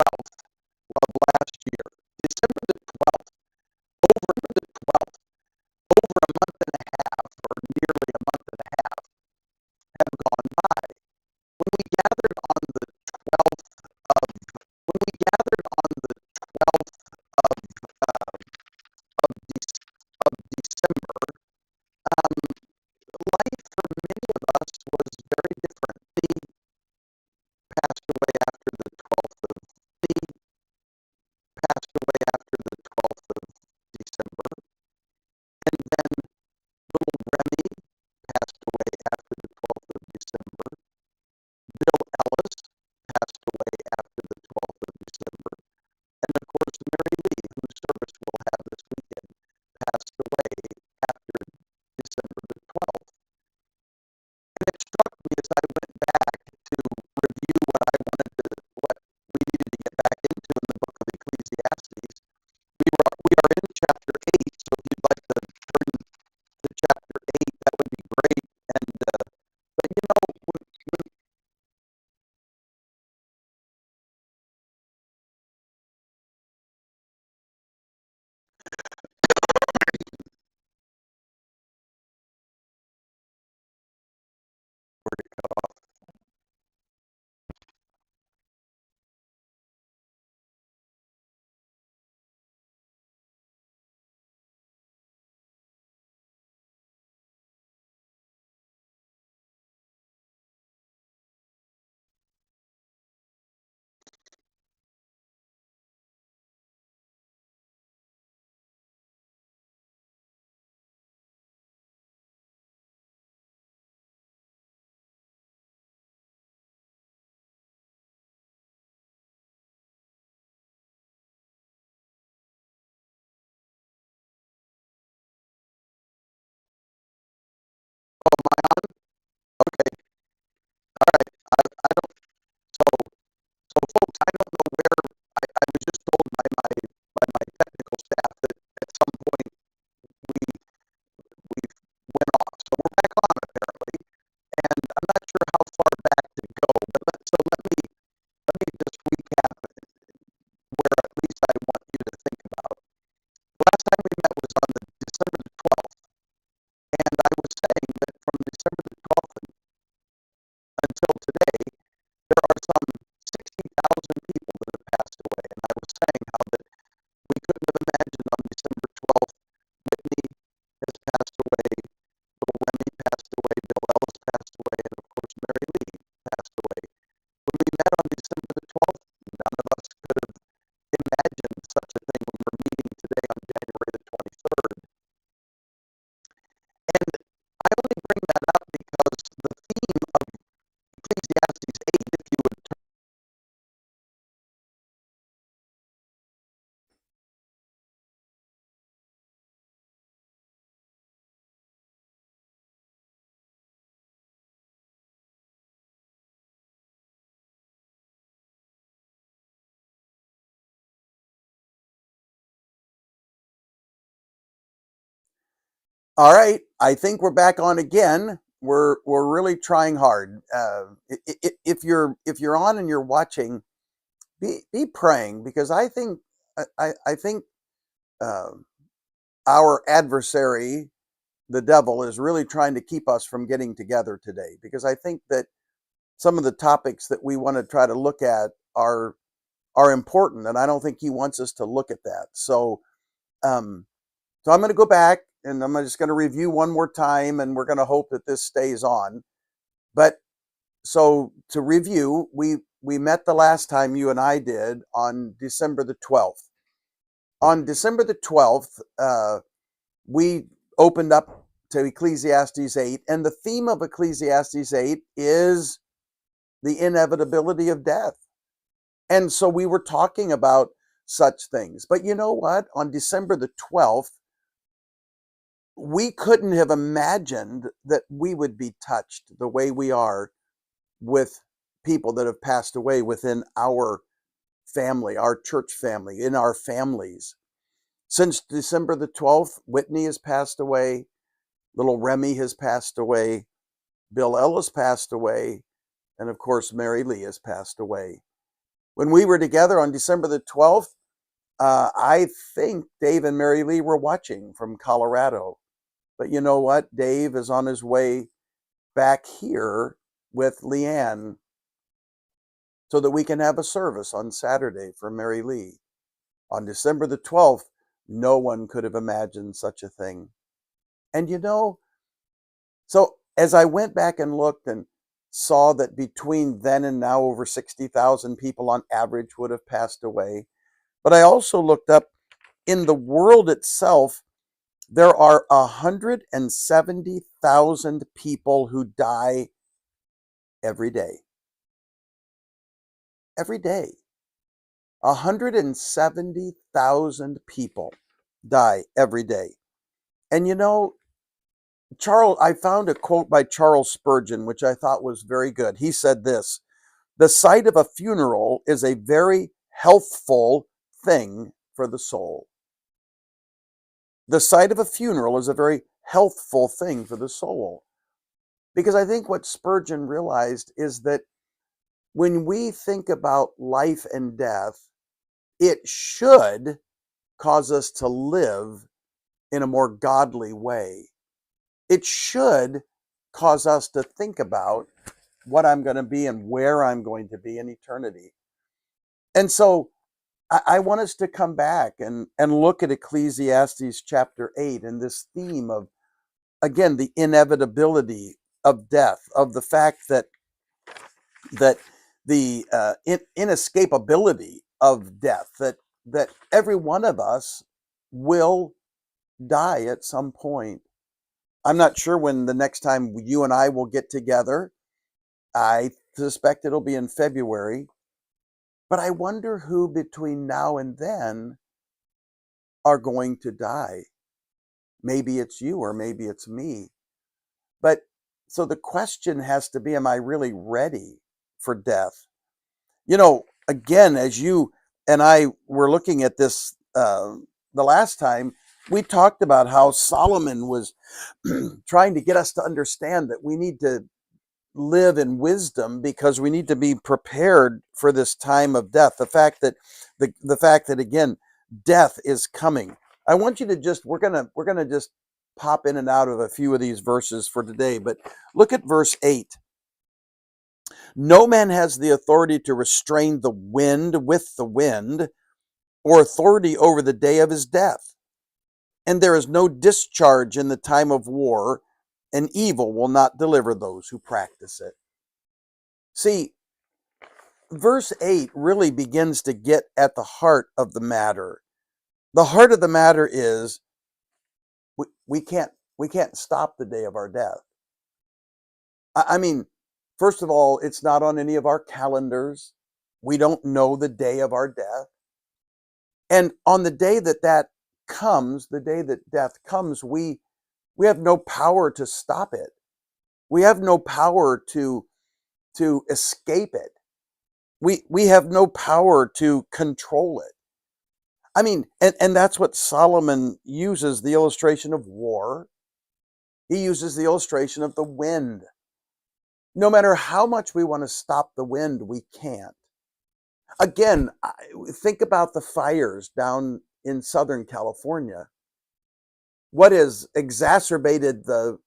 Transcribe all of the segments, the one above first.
12th of last year. December the 12th, over a month and a half, or nearly a month and a half, have gone by. When we gathered on the 12th of, when we gathered on the 12th of, uh, of December, life for many of us was very different. He passed away after the 12th of, he passed away after the 12th of December, and then little Remy passed away after the 12th of December. Bill Ellis passed away after the 12th of December. And of course, Mary Lee, whose service we'll have this weekend, passed away after December the 12th. And it struck me as I went back to review what we needed to get back into in the book of Ecclesiastes. We are in chapter 8, so if you'd like to turn to chapter 8, that would be great. And but you know, oh, my on? Okay, all right. I don't. So folks, I don't know where. I was just told by my technical staff that at some point we went off. So we're back on apparently, and I'm not sure how far back to go. But let me just recap where at least I want you to think about. The last time we met was on the December the 12th, and I was saying that from December the 12th until today, there are some 60,000 people that have passed away. And I was saying how that we couldn't have imagined on December 12th, Whitney has passed away, little Remy passed away, Bill Ellis passed away, and of course Mary Lee passed away. When we met on December the 12th, none of us could have imagined such a thing when we're meeting today on January the 23rd. And I only bring that up because the theme of Ecclesiastes 8, if you would turn. All right, I think we're back on again. We're really trying hard. If you're on and you're watching, be praying, because I think uh, our adversary, the devil, is really trying to keep us from getting together today, because I think that some of the topics that we want to try to look at are important, and I don't think he wants us to look at that. Um, so I'm going to go back and I'm just going to review one more time, and we're going to hope that this stays on. But so to review, we met the last time, you and I did, on December the 12th. On December the 12th, we opened up to Ecclesiastes 8, and the theme of Ecclesiastes 8 is the inevitability of death. And so we were talking about such things. But you know what? On December the 12th, we couldn't have imagined that we would be touched the way we are with people that have passed away within our family, our church family, in our families. Since December the 12th, Whitney has passed away, little Remy has passed away, Bill Ellis passed away, and of course, Mary Lee has passed away. When we were together on December the 12th, I think Dave and Mary Lee were watching from Colorado. But you know what? Dave is on his way back here with Leanne so that we can have a service on Saturday for Mary Lee. On December the 12th, no one could have imagined such a thing. And so as I went back and looked and saw that between then and now over 60,000 people on average would have passed away. But I also looked up in the world itself, there are 170,000 people who die every day. Every day. 170,000 people die every day. And I found a quote by Charles Spurgeon, which I thought was very good. He said this: "The sight of a funeral is a very healthful thing for the soul." The sight of a funeral is a very healthful thing for the soul. Because I think what Spurgeon realized is that when we think about life and death, it should cause us to live in a more godly way. It should cause us to think about what I'm going to be and where I'm going to be in eternity. And so I want us to come back and look at Ecclesiastes chapter 8 and this theme of, again, the inevitability of death, of the fact that the inescapability of death, that every one of us will die at some point. I'm not sure when the next time you and I will get together. I suspect it'll be in February. But I wonder who between now and then are going to die. Maybe it's you or maybe it's me. But so the question has to be, am I really ready for death? Again, as you and I were looking at this the last time, we talked about how Solomon was trying to get us to understand that we need to live in wisdom because we need to be prepared for this time of death. The fact that again, death is coming. I want you to we're gonna just pop in and out of a few of these verses for today, but look at verse 8. "No man has the authority to restrain the wind with the wind, or authority over the day of his death. And there is no discharge in the time of war, and evil will not deliver those who practice it." See, verse 8 really begins to get at the heart of the matter. The heart of the matter is we can't stop the day of our death. I mean, first of all, it's not on any of our calendars. We don't know the day of our death. And on the day that comes, the day that death comes, we have no power to stop it. We have no power to escape it. We have no power to control it. I mean, and that's what Solomon uses, the illustration of war. He uses the illustration of the wind. No matter how much we want to stop the wind, we can't. Again, think about the fires down in Southern California. What has exacerbated the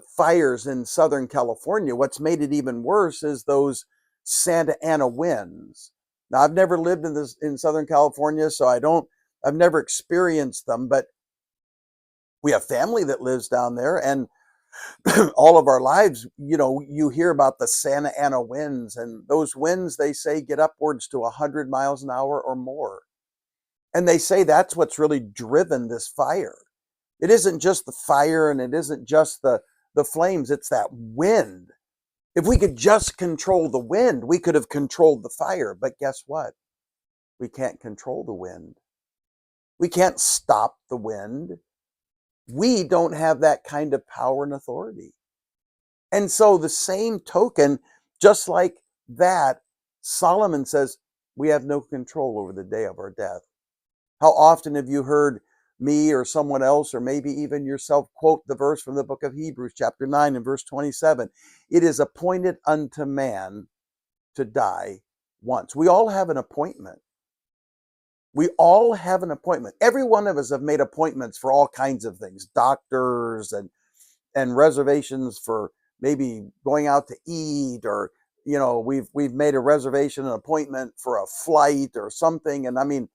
fires in Southern California, what's made it even worse, is those Santa Ana winds. Now, I've never lived in Southern California, so I've never experienced them, but we have family that lives down there, and all of our lives, you hear about the Santa Ana winds, and those winds, they say, get upwards to 100 miles an hour or more. And they say that's what's really driven this fire. It isn't just the fire and it isn't just the flames, it's that wind. If we could just control the wind, we could have controlled the fire. But guess what? We can't control the wind. We can't stop the wind. We don't have that kind of power and authority. And so the same token, just like that, Solomon says, we have no control over the day of our death. How often have you heard me or someone else, or maybe even yourself, quote the verse from the book of Hebrews, chapter 9 and verse 27? "It is appointed unto man to die, once. We all have an appointment. We all have an appointment. Every one of us have made appointments for all kinds of things, doctors and reservations for maybe going out to eat, or we've made a reservation, an appointment for a flight or something. And I mean,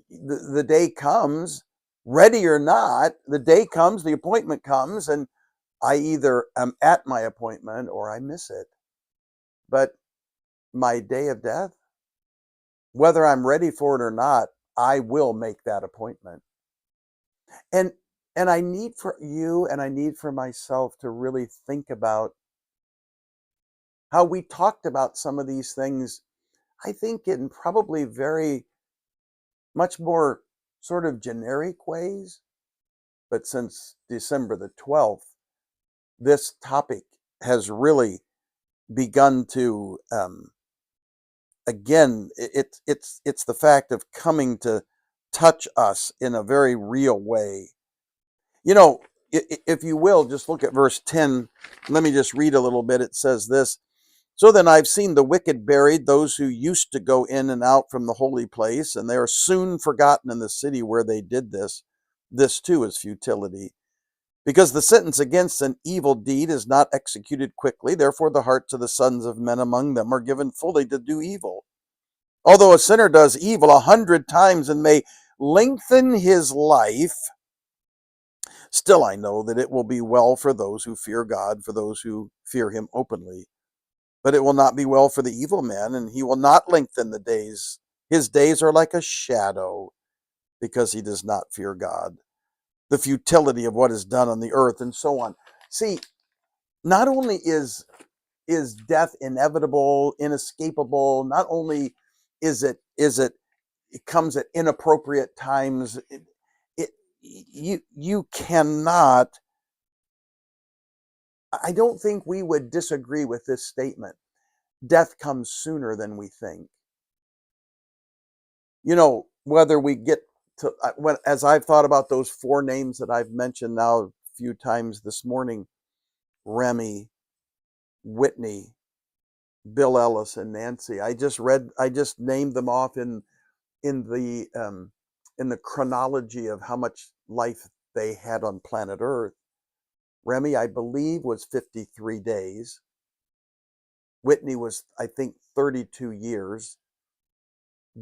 the day comes, ready or not, the day comes, the appointment comes, and I either am at my appointment or I miss it. But my day of death, whether I'm ready for it or not, I will make that appointment. And I need for you and I need for myself to really think about how we talked about some of these things, I think in probably very much more sort of generic ways. But since December the 12th, this topic has really begun to, again, it's the fact of coming to touch us in a very real way. If you will, just look at verse 10. Let me just read a little bit. It says this: "So then I've seen the wicked buried, those who used to go in and out from the holy place, and they are soon forgotten in the city where they did this. This too is futility. Because the sentence against an evil deed is not executed quickly, therefore the hearts of the sons of men among them are given fully to do evil. Although a sinner does evil 100 times and may lengthen his life, still I know that it will be well for those who fear God, for those who fear him openly. But it will not be well for the evil man, and he will not lengthen the days. His days are like a shadow, because he does not fear God. The futility of what is done on the earth," and so on. See, not only is death inevitable, inescapable, not only it comes at inappropriate times, you cannot, I don't think we would disagree with this statement. Death comes sooner than we think. Whether we get to, as I've thought about those 4 names that I've mentioned now a few times this morning: Remy, Whitney, Bill Ellis, and Nancy. I just named them off in the chronology of how much life they had on planet Earth. Remy, I believe, was 53 days. Whitney was, I think, 32 years.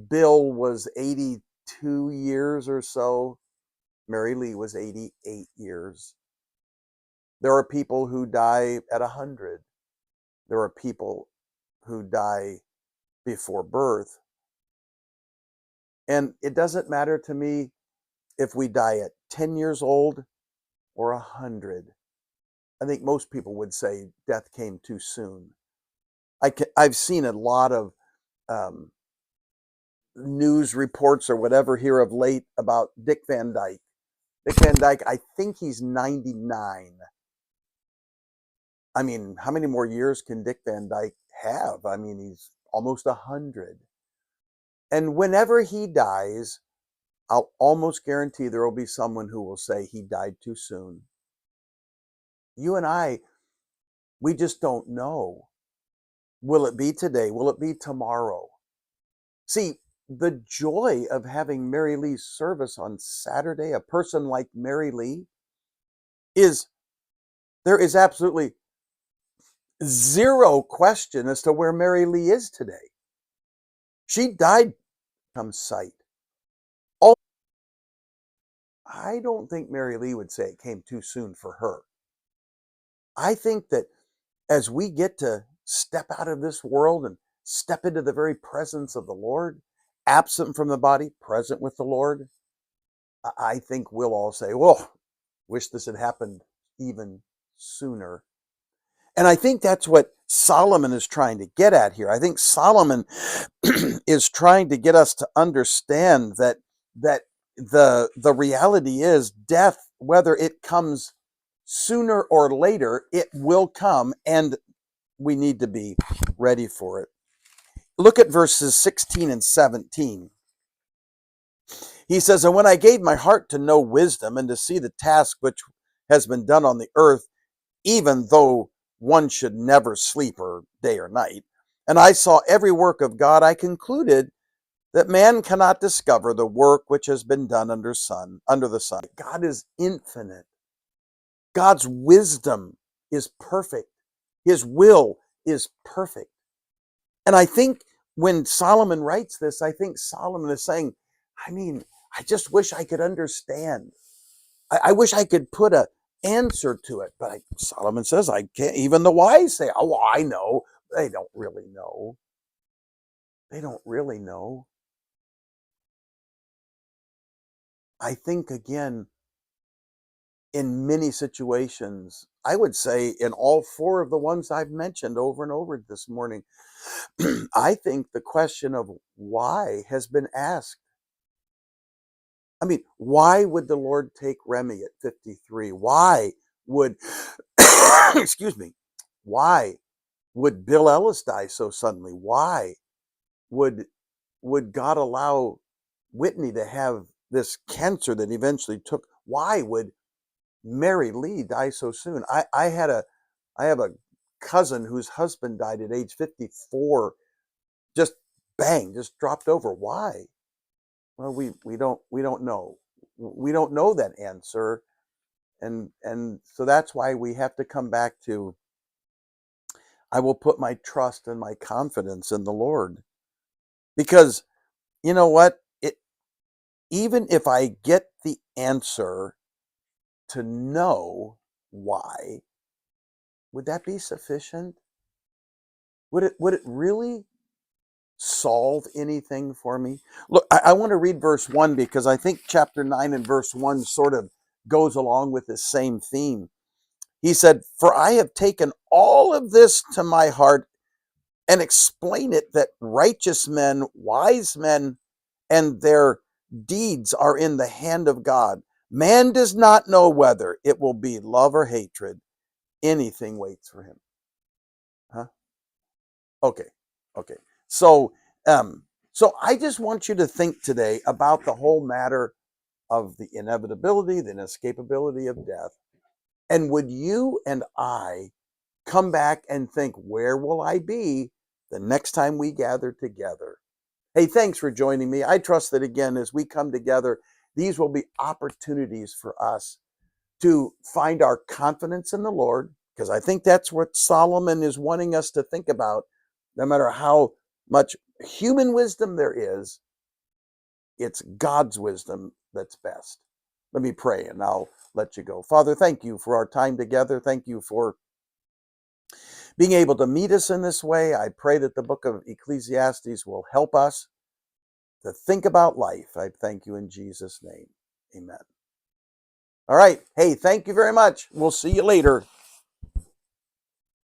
Bill was 82 years or so. Mary Lee was 88 years. There are people who die at 100. There are people who die before birth. And it doesn't matter to me if we die at 10 years old or 100. I think most people would say death came too soon. I've seen a lot of news reports or whatever here of late about Dick Van Dyke. Dick Van Dyke, I think he's 99. I mean, how many more years can Dick Van Dyke have? I mean, he's almost 100. And whenever he dies, I'll almost guarantee there will be someone who will say he died too soon. You and I, we just don't know. Will it be today? Will it be tomorrow? See, the joy of having Mary Lee's service on Saturday, a person like Mary Lee, is there is absolutely zero question as to where Mary Lee is today. She died from sight. I don't think Mary Lee would say it came too soon for her. I think that as we get to step out of this world and step into the very presence of the Lord, absent from the body, present with the Lord, I think we'll all say, "Whoa, wish this had happened even sooner." And I think that's what Solomon is trying to get at here. I think Solomon is trying to get us to understand that the reality is death, whether it comes sooner or later, it will come, and we need to be ready for it. Look at verses 16 and 17. He says, "And when I gave my heart to know wisdom and to see the task which has been done on the earth, even though one should never sleep or day or night, and I saw every work of God, I concluded that man cannot discover the work which has been done under the sun. God is infinite. God's wisdom is perfect. His will is perfect. And I think when Solomon writes this, I think Solomon is saying, I just wish I could understand. I wish I could put an answer to it. But Solomon says, I can't. Even the wise say, oh, I know. They don't really know. They don't really know. I think, again, in many situations, I would say in all four of the ones I've mentioned over and over this morning, I think the question of why has been asked. Why would the Lord take Remy at 53? Why would, excuse me, why would Bill Ellis die so suddenly? Why would God allow Whitney to have this cancer that eventually took? Why would Mary Lee die so soon? I have a cousin whose husband died at age 54. Just bang, just dropped over. Why? Well, we don't know. We don't know that answer, and so that's why we have to come back to, I will put my trust and my confidence in the Lord, because you know what? Even if I get the answer to know why, would that be sufficient? Would it really solve anything for me? Look, I want to read verse 1 because I think chapter 9 and verse 1 sort of goes along with this same theme. He said, "For I have taken all of this to my heart and explain it, that righteous men, wise men, and their deeds are in the hand of God. Man does not know whether it will be love or hatred. Anything waits for him." Huh? Okay. Okay. So, so I just want you to think today about the whole matter of the inevitability, the inescapability of death. And would you and I come back and think, where will I be the next time we gather together? Hey, thanks for joining me. I trust that, again, as we come together, these will be opportunities for us to find our confidence in the Lord, because I think that's what Solomon is wanting us to think about. No matter how much human wisdom there is, it's God's wisdom that's best. Let me pray and I'll let you go. Father, thank you for our time together. Thank you for being able to meet us in this way. I pray that the book of Ecclesiastes will help us to think about life. I thank you in Jesus' name. Amen. All right. Hey, thank you very much. We'll see you later.